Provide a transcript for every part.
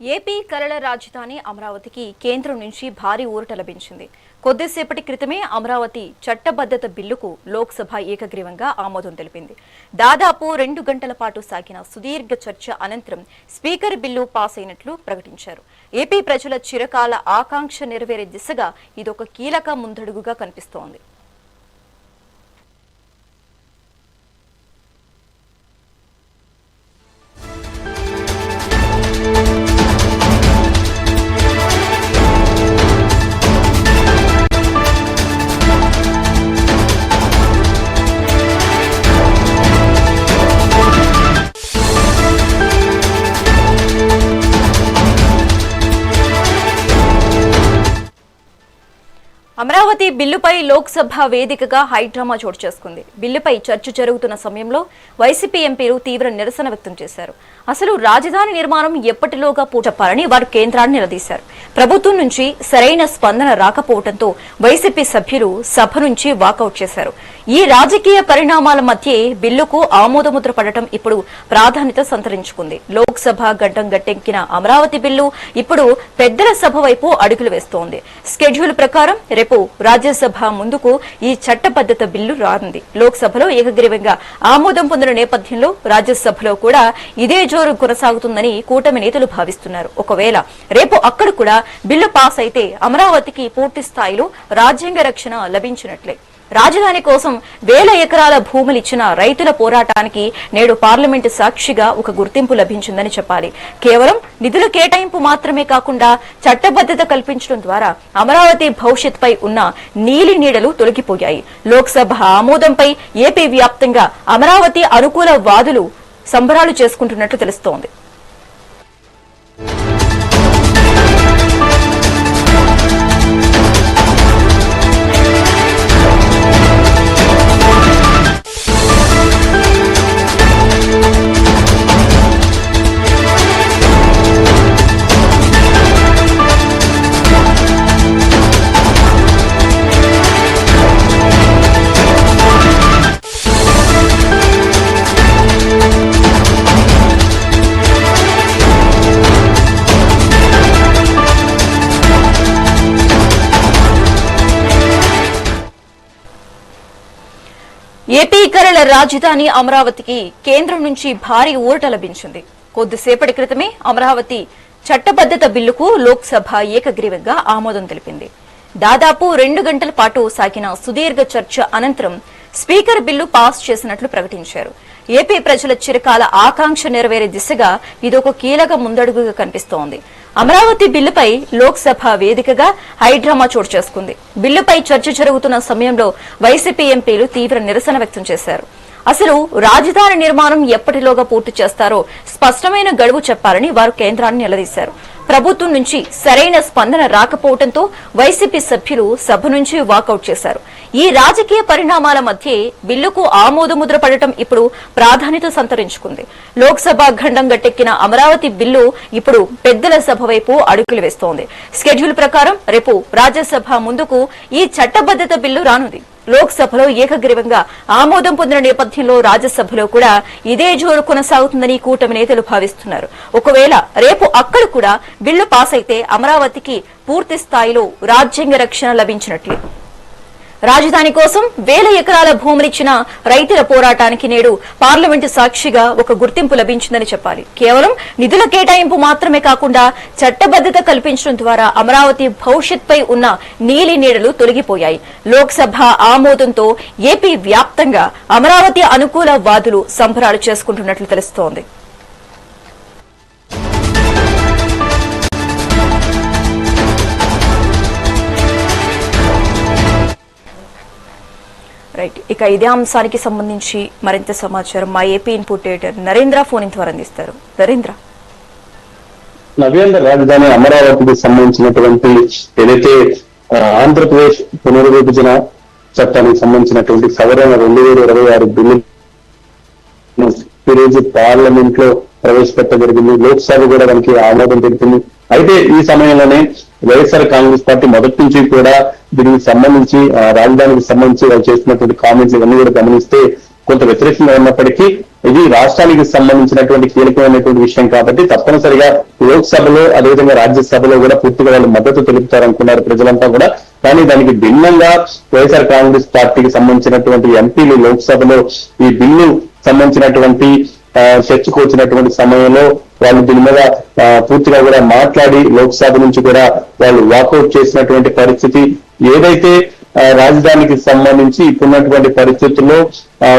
AP కలల రాజధాని అమరావతికి కేంద్రం నుంచి భారీ ఊరట లభించింది. కొద్దిసేపటి క్రితమే అమరావతి చట్టబద్ధత బిల్లుకు లోక్సభ ఏకగ్రీవంగా ఆమోదం తెలిపింది. దాదాపు 2 గంటల పాటు సాగిన సుదీర్ఘ చర్చ అనంతరం స్పీకర్ బిల్లు పాస్ అయినట్లు ప్రకటించారు. ఏపీ ప్రజల చిరకాల ఆకాంక్ష నెరవేరే దిశగా ఇదొక కీలక ముందడుగుగా కనిపిస్తోంది. అమరావతి బిల్లుపై లోక్సభ వేదికగా హైడ్రామా చోటు చేసుకుంది. బిల్లుపై చర్చ జరుగుతున్న సమయంలో వైసీపీ ఎంపీలు తీవ్ర నిరసన వ్యక్తం చేశారు. అసలు రాజధాని నిర్మాణం ఎప్పటిలోగా పూర్తప్పాలని వారు కేంద్రాన్ని నిలదీశారు. ప్రభుత్వం నుంచి సరైన స్పందన రాకపోవడంతో వైసీపీ సభ్యులు సభ నుంచి వాకౌట్ చేశారు. ఈ రాజకీయ పరిణామాల మధ్య బిల్లుకు ఆమోదముద్ర పడటం ఇప్పుడు ప్రాధాన్యత సంతరించుకుంది. లోక్సభ గడ్డం గట్టెక్కిన అమరావతి బిల్లు ఇప్పుడు పెద్దల సభ వైపు అడుగులు వేస్తోంది. స్కెడ్యూల్ ప్రకారం రేపు రాజ్యసభ ముందుకు ఈ చట్టబద్ధత బిల్లు రానుంది. లోక్సభలో ఏకగ్రీవంగా ఆమోదం పొందిన నేపథ్యంలో రాజ్యసభలో కూడా ఇదే జోరు కొనసాగుతుందని కూటమి నేతలు భావిస్తున్నారు. ఒకవేళ రేపు అక్కడ కూడా బిల్లు పాస్ అయితే అమరావతికి పూర్తి స్థాయిలో రాజ్యాంగ రక్షణ లభించినట్లే. రాజధాని కోసం 1000 ఎకరాల భూములిచ్చిన రైతుల పోరాటానికి నేడు పార్లమెంటు సాక్షిగా ఒక గుర్తింపు లభించిందని చెప్పాలి. కేవలం నిధుల కేటాయింపు మాత్రమే కాకుండా చట్టబద్ధత కల్పించడం ద్వారా అమరావతి భవిష్యత్పై ఉన్న నీలి నీడలు తొలగిపోయాయి. లోక్సభ ఆమోదంపై ఏపీ వ్యాప్తంగా అమరావతి అనుకూల వాదులు సంబరాలు చేసుకుంటున్నట్లు తెలుస్తోంది. ఏపీ కలల రాజధాని అమరావతికి కేంద్రం నుంచి భారీ ఊరట లభించింది. కొద్దిసేపటి క్రితమే అమరావతి చట్టబద్ధత బిల్లుకు లోక్సభ ఏకగ్రీవంగా ఆమోదం తెలిపింది. దాదాపు 2 గంటల పాటు సాగిన సుదీర్ఘ చర్చ అనంతరం స్పీకర్ బిల్లు పాస్ చేసినట్లు ప్రకటించారు. ఏపీ ప్రజల చిరకాల ఆకాంక్ష నెరవేరే దిశగా ఇదొక కీలక ముందడుగుగా కనిపిస్తోంది. అమరావతి బిల్లుపై లోక్సభ వేదికగా హైడ్రామా చోటు చేసుకుంది. బిల్లుపై చర్చ జరుగుతున్న సమయంలో వైసీపీ ఎంపీలు తీవ్ర నిరసన వ్యక్తం చేశారు. అసలు రాజధాని నిర్మాణం ఎప్పటిలోగా పూర్తి చేస్తారో స్పష్టమైన గడువు చెప్పాలని వారు కేంద్రాన్ని నిలదీశారు. ప్రభుత్వం నుంచి సరైన స్పందన రాకపోవడంతో వైసీపీ సభ్యులు సభ నుంచి వాకౌట్ చేశారు. ఈ రాజకీయ పరిణామాల మధ్య బిల్లుకు ఆమోదముద్ర పడటం ఇప్పుడు ప్రాధాన్యత సంతరించుకుంది. లోక్సభ గండం గట్టెక్కిన అమరావతి బిల్లు ఇప్పుడు పెద్దల సభ వైపు అడుగులు వేస్తోంది. స్కెడ్యూల్ ప్రకారం రేపు రాజ్యసభ ముందుకు ఈ చట్టబద్ధత బిల్లు రానుంది. లోక్సభలో ఏకగ్రీవంగా ఆమోదం పొందిన నేపథ్యంలో రాజ్యసభలో కూడా ఇదే జోరు కొనసాగుతుందని కూటమి నేతలు భావిస్తున్నారు. ఒకవేళ రేపు అక్కడ కూడా బిల్లు పాస్ అయితే అమరావతికి పూర్తి స్థాయిలో రాజ్యాంగ రక్షణ లభించినట్లే. రాజధాని కోసం 1000 ఎకరాల భూములిచ్చిన రైతుల పోరాటానికి నేడు పార్లమెంటు సాక్షిగా ఒక గుర్తింపు లభించిందని చెప్పాలి. కేవలం నిధుల కేటాయింపు మాత్రమే కాకుండా చట్టబద్ధత కల్పించడం ద్వారా అమరావతి భవిష్యత్పై ఉన్న నీలి నీడలు తొలగిపోయాయి. లోక్సభ ఆమోదంతో ఏపీ వ్యాప్తంగా అమరావతి అనుకూల వాదులు సంబరాలు చేసుకుంటున్నట్లు తెలుస్తోంది. రైట్, ఇక ఇదే అంశానికి సంబంధించి మరింత సమాచారం మా AP input editor Narendra phone ద్వారా అందిస్తారు. నవేంద్ర రాజధాని అమరావతికి సంబంధించినటువంటి ఏదైతే ఆంధ్రప్రదేశ్ పునర్విభజన చట్టానికి సంబంధించినటువంటి సవరణ 2026 బిల్లు ఈరోజు పార్లమెంట్ లో ప్రవేశపెట్ట జరిగింది. లోక్సభ కూడా దానికి ఆమోదం తెలిపింది. అయితే ఈ సమయంలోనే వైఎస్ఆర్ కాంగ్రెస్ పార్టీ మొదటి నుంచి కూడా దీనికి సంబంధించి రాజధానికి సంబంధించి వాళ్ళు చేస్తున్నటువంటి కామెంట్స్ ఇవన్నీ కూడా గమనిస్తే కొంత వ్యతిరేకంగా ఉన్నప్పటికీ ఇది రాష్ట్రానికి సంబంధించినటువంటి కీలకమైనటువంటి విషయం కాబట్టి తప్పనిసరిగా లోక్సభలో అదేవిధంగా రాజ్యసభలో కూడా పూర్తిగా వాళ్ళు మద్దతు తెలుపుతారనుకున్నారు ప్రజలంతా కూడా. కానీ దానికి భిన్నంగా వైఎస్ఆర్ కాంగ్రెస్ పార్టీకి సంబంధించినటువంటి ఎంపీలు లోక్సభలో ఈ బిల్లు సంబంధించినటువంటి చర్చకు వచ్చినటువంటి సమయంలో వాళ్ళు దీని మీద పూర్తిగా కూడా మాట్లాడి లోక్సభ నుంచి కూడా వాళ్ళు వాకౌట్ చేసినటువంటి పరిస్థితి. ఏదైతే రాజధానికి సంబంధించి ఇప్పుడున్నటువంటి పరిస్థితుల్లో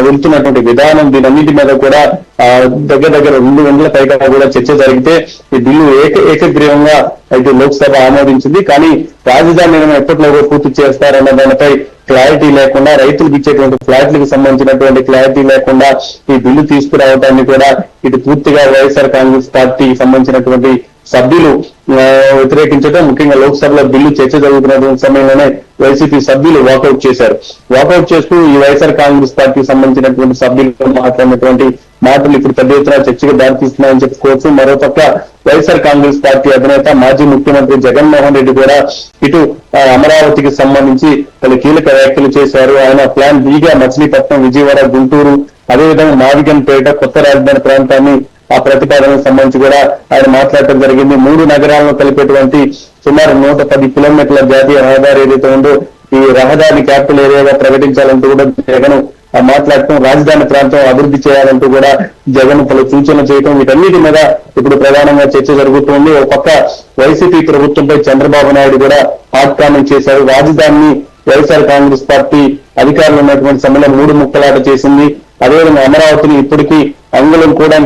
వెళ్తున్నటువంటి విధానం దీనన్నిటి మీద కూడా దగ్గర 2 గంటల పైగా కూడా చర్చ జరిగితే ఈ బిల్లు ఏకగ్రీవంగా అయితే లోక్సభ ఆమోదించింది. కానీ రాజధాని నిర్మాణం ఎప్పటిలోగా పూర్తి చేస్తారన్న దానిపై క్లారిటీ లేకుండా, రైతులకు ఇచ్చేటువంటి ఫ్లాట్లకు సంబంధించినటువంటి క్లారిటీ లేకుండా ఈ బిల్లు తీసుకురావడాన్ని కూడా ఇది పూర్తిగా వైఎస్ఆర్ కాంగ్రెస్ పార్టీకి సంబంధించినటువంటి సభ్యులు వ్యతిరేకించడం, ముఖ్యంగా లోక్సభలో బిల్లు చర్చ జరుగుతున్నటువంటి సమయంలోనే వైసీపీ సభ్యులు వాకౌట్ చేశారు. వాకౌట్ చేస్తూ ఈ వైఎస్ఆర్ కాంగ్రెస్ పార్టీకి సంబంధించినటువంటి సభ్యులతో మాట్లాడినటువంటి మాటలు ఇప్పుడు పెద్ద ఎత్తున చర్చకు దారితీస్తున్నాయని చెప్పుకోవచ్చు. మరోపక్క వైఎస్ఆర్ కాంగ్రెస్ పార్టీ అధినేత మాజీ ముఖ్యమంత్రి జగన్మోహన్ రెడ్డి కూడా ఇటు అమరావతికి సంబంధించి పలు కీలక వ్యాఖ్యలు చేశారు. ఆయన ప్లాన్ బిగా మచిలీపట్నం, విజయవాడ, గుంటూరు, అదేవిధంగా నావిగన్పేట కొత్త రాజధాని ప్రాంతాన్ని ఆ ప్రతిపాదనకు సంబంధించి కూడా ఆయన మాట్లాడటం జరిగింది. 3 నగరాలను కలిపేటువంటి సుమారు 110 కిలోమీటర్ల జాతీయ రహదారి ఏదైతే ఉందో ఈ రహదారిని క్యాపిటల్ ఏరియాగా ప్రకటించాలంటూ కూడా జగన్ మాట్లాడటం, రాజధాని ప్రాంతం అభివృద్ధి చేయాలంటూ కూడా జగన్ పలు సూచనలు చేయడం, వీటన్నిటి మీద ఇప్పుడు ప్రధానంగా చర్చ జరుగుతుంది. ఒక పక్క వైసీపీ ప్రభుత్వంపై చంద్రబాబు నాయుడు కూడా హాట్ కామెంట్ చేశారు. రాజధానిని వైఎస్ఆర్ కాంగ్రెస్ పార్టీ అధికారులు ఉన్నటువంటి సమయంలో 3 ముక్కలాట చేసింది. అదేవిధంగా అమరావతిని ఇప్పటికీ అంగుళం కూడా